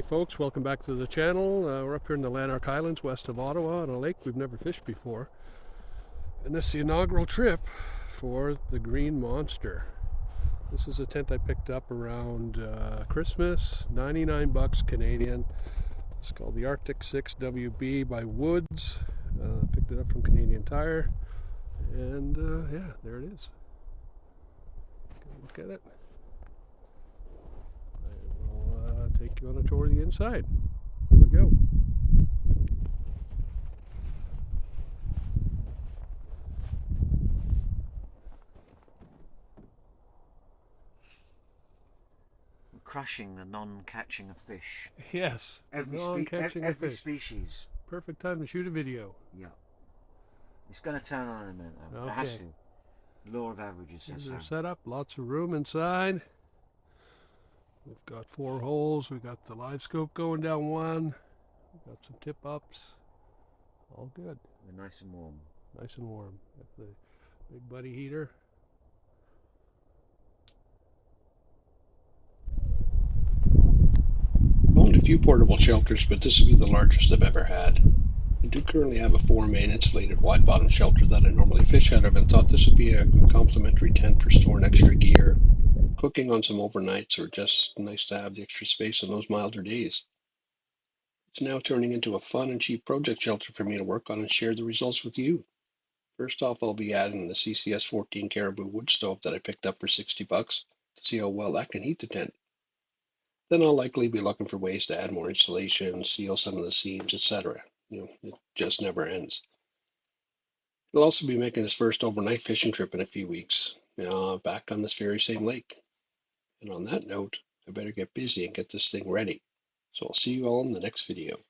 Hey folks, welcome back to the channel. We're up here in the Lanark Highlands west of Ottawa on a lake we've never fished before. And this is the inaugural trip for the Green Monster. This is a tent I picked up around Christmas, 99 bucks Canadian. It's called the Arctic 6 WB by Woods. Picked it up from Canadian Tire. And yeah, there it is. Look at it. I will take you on a tour of the inside. Here we go. Crushing the non-catching of fish. Yes, Every species. Perfect time to shoot a video. Yeah. It's going to turn on in a minute though. Okay. It has to. The law of averages says so. Set up, lots of room inside. We've got 4 holes. We've got the live scope going down one. We've got some tip ups. All good. We're nice and warm. Nice and warm. Got the big buddy heater. Owned a few portable shelters, but this will be the largest I've ever had. I do currently have a 4-main insulated wide bottom shelter that I normally fish out of, and thought this would be a good complementary tent for storing extra gear, cooking on some overnights, or just nice to have the extra space on those milder days. It's now turning into a fun and cheap project shelter for me to work on and share the results with you. First off, I'll be adding the CCS 14 Caribou wood stove that I picked up for 60 bucks to see how well that can heat the tent. Then I'll likely be looking for ways to add more insulation, seal some of the seams, etc. It just never ends. We'll also be making his first overnight fishing trip in a few weeks, back on this very same lake. And on that note, I better get busy and get this thing ready. So I'll see you all in the next video.